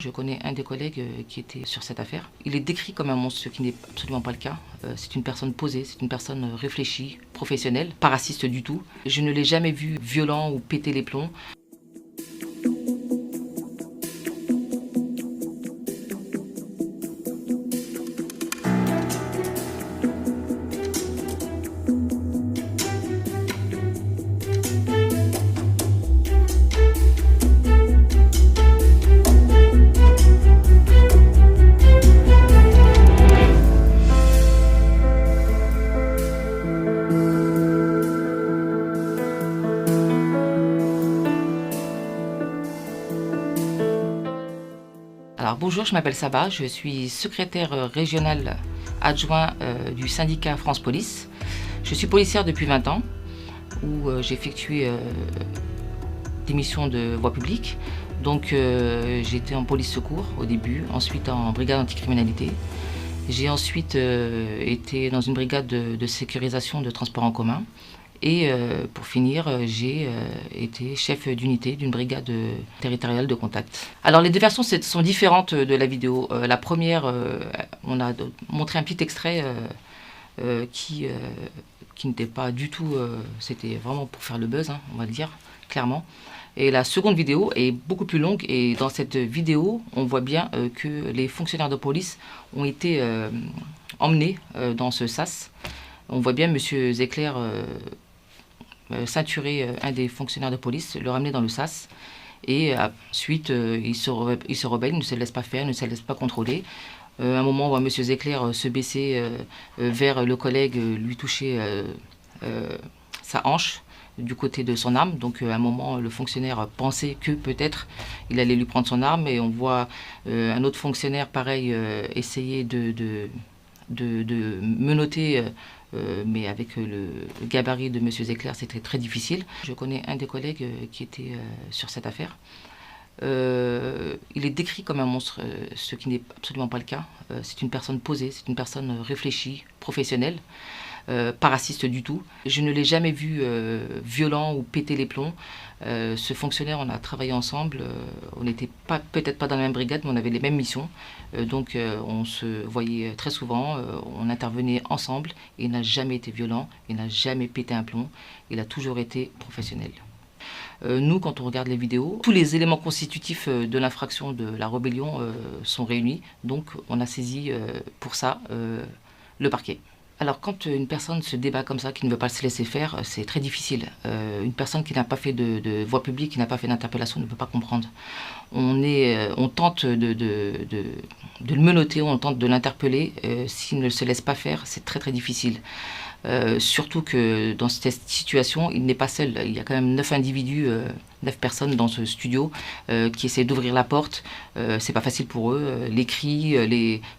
Je connais un des collègues qui était sur cette affaire. Il est décrit comme un monstre, ce qui n'est absolument pas le cas. C'est une personne posée, c'est une personne réfléchie, professionnelle, pas raciste du tout. Je ne l'ai jamais vu violent ou péter les plombs. Alors bonjour, je m'appelle Saba, je suis secrétaire régional adjoint du syndicat France Police. Je suis policière depuis 20 ans où j'ai effectué des missions de voie publique. Donc j'étais en police secours au début, ensuite en brigade anticriminalité. J'ai ensuite été dans une brigade de sécurisation de transport en commun. Et pour finir, j'ai été chef d'unité d'une brigade territoriale de contact. Alors les deux versions sont différentes de la vidéo. La première, on a montré un petit extrait qui n'était pas du tout... c'était vraiment pour faire le buzz, hein, on va le dire, clairement. Et la seconde vidéo est beaucoup plus longue et dans cette vidéo, on voit bien que les fonctionnaires de police ont été emmenés dans ce sas. On voit bien M. Zecler ceinturer un des fonctionnaires de police, le ramener dans le sas. Et ensuite, il se rebelle, il ne se laisse pas faire, il ne se laisse pas contrôler. À un moment, on voit M. Zecler se baisser vers le collègue, lui toucher sa hanche du côté de son arme. Donc à un moment, le fonctionnaire pensait que peut-être il allait lui prendre son arme. Et on voit un autre fonctionnaire, pareil, essayer de menotter, mais avec le gabarit de M. Zecler, c'était très difficile. Je connais un des collègues qui était sur cette affaire. Il est décrit comme un monstre, ce qui n'est absolument pas le cas. C'est une personne posée, c'est une personne réfléchie, professionnelle, pas raciste du tout. Je ne l'ai jamais vu violent ou péter les plombs. Ce fonctionnaire, on a travaillé ensemble. On n'était peut-être pas dans la même brigade, mais on avait les mêmes missions. Donc on se voyait très souvent, on intervenait ensemble. Il n'a jamais été violent, il n'a jamais pété un plomb. Il a toujours été professionnel. Nous, quand on regarde les vidéos, tous les éléments constitutifs de l'infraction de la rébellion sont réunis. Donc on a saisi pour ça le parquet. Alors quand une personne se débat comme ça, qui ne veut pas se laisser faire, c'est très difficile. Une personne qui n'a pas fait de voie publique, qui n'a pas fait d'interpellation, ne peut pas comprendre. On tente de le menotter, on tente de l'interpeller. S'il ne se laisse pas faire, c'est très très difficile. Surtout que dans cette situation, il n'est pas seul. Il y a quand même 9 individus, 9 personnes dans ce studio qui essaient d'ouvrir la porte. C'est pas facile pour eux. Les cris,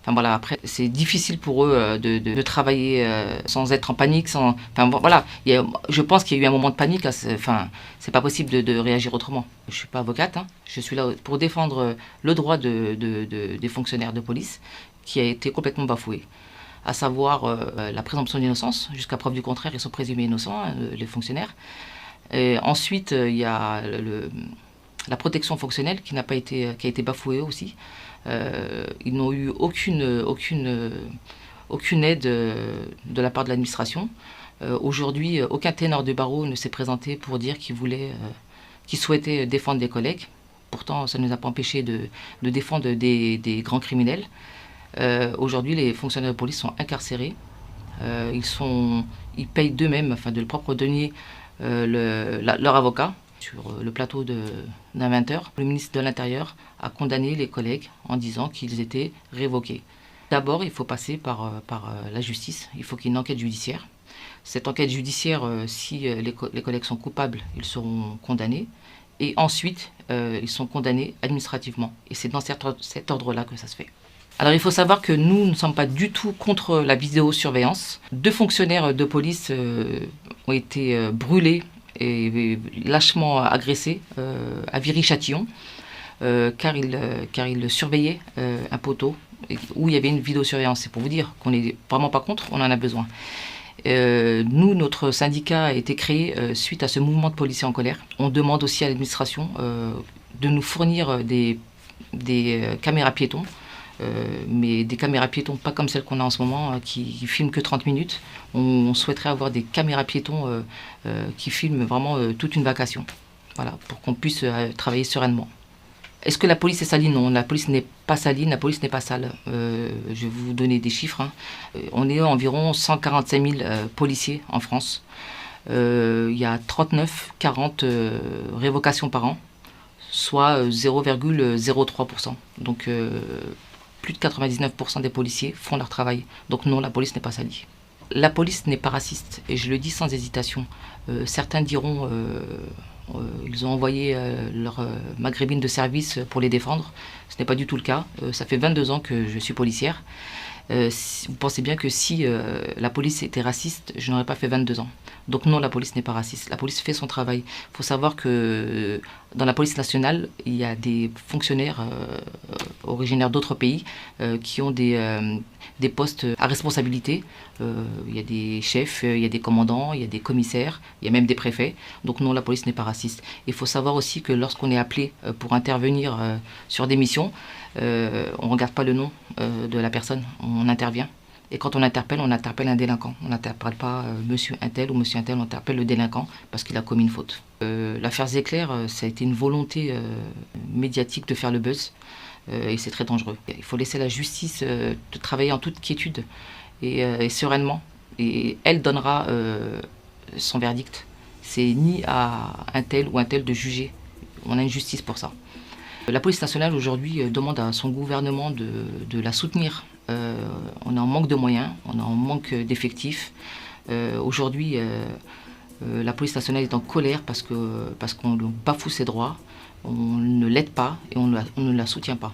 enfin voilà. Après, c'est difficile pour eux de travailler sans être en panique. Enfin voilà. Je pense qu'il y a eu un moment de panique. Enfin, c'est pas possible de réagir autrement. Je suis pas avocate. Hein. Je suis là pour défendre le droit des fonctionnaires de police qui a été complètement bafoué. À savoir la présomption d'innocence, jusqu'à preuve du contraire, ils sont présumés innocents, hein, les fonctionnaires. Et ensuite, il y a la protection fonctionnelle qui a été bafouée aussi. Ils n'ont eu aucune aide de la part de l'administration. Aujourd'hui, aucun ténor du barreau ne s'est présenté pour dire qu'il souhaitait défendre des collègues. Pourtant, ça ne nous a pas empêché de défendre des grands criminels. Aujourd'hui, les fonctionnaires de police sont incarcérés. Ils payent d'eux-mêmes, enfin de leur propre denier, leur avocat. Sur le plateau d'un 20h, le ministre de l'Intérieur a condamné les collègues en disant qu'ils étaient révoqués. D'abord, il faut passer par la justice. Il faut qu'il y ait une enquête judiciaire. Cette enquête judiciaire, si les collègues sont coupables, ils seront condamnés. Et ensuite, ils sont condamnés administrativement. Et c'est dans cet ordre-là que ça se fait. Alors il faut savoir que nous ne sommes pas du tout contre la vidéosurveillance. 2 fonctionnaires de police ont été brûlés et lâchement agressés à Viry-Châtillon car ils surveillaient un poteau où il y avait une vidéosurveillance. C'est pour vous dire qu'on n'est vraiment pas contre, on en a besoin. Nous, notre syndicat a été créé suite à ce mouvement de policiers en colère. On demande aussi à l'administration de nous fournir des des caméras piétons, mais des caméras piétons pas comme celles qu'on a en ce moment, qui filment que 30 minutes. On souhaiterait avoir des caméras piétons qui filment vraiment toute une vacation, voilà, pour qu'on puisse travailler sereinement. Est-ce que la police est salie? Non, la police n'est pas saline, la police n'est pas sale. Je vais vous donner des chiffres, hein. On est environ 145 000 policiers en France. Il y a 39-40 révocations par an, soit 0,03%. Donc plus de 99% des policiers font leur travail. Donc non, la police n'est pas salie. La police n'est pas raciste, et je le dis sans hésitation. Certains diront ils ont envoyé leurs maghrébines de service pour les défendre. Ce n'est pas du tout le cas. Ça fait 22 ans que je suis policière. Vous pensez bien que si la police était raciste, je n'aurais pas fait 22 ans. Donc non, la police n'est pas raciste. La police fait son travail. Il faut savoir que dans la police nationale, il y a des fonctionnaires originaires d'autres pays qui ont des postes à responsabilité. Il y a des chefs, il y a des commandants, il y a des commissaires, il y a même des préfets. Donc non, la police n'est pas raciste. Il faut savoir aussi que lorsqu'on est appelé pour intervenir sur des missions, on ne regarde pas le nom de la personne, on intervient. Et quand on interpelle un délinquant. On n'interpelle pas monsieur un tel ou monsieur un tel, on interpelle le délinquant parce qu'il a commis une faute. L'affaire Zecler, ça a été une volonté médiatique de faire le buzz et c'est très dangereux. Il faut laisser la justice de travailler en toute quiétude et sereinement. Et elle donnera son verdict. C'est ni à un tel ou un tel de juger. On a une justice pour ça. La police nationale aujourd'hui demande à son gouvernement de la soutenir. On est en manque de moyens, on est en manque d'effectifs. Aujourd'hui, la police nationale est en colère parce qu'on bafoue ses droits, on ne l'aide pas et on ne la soutient pas.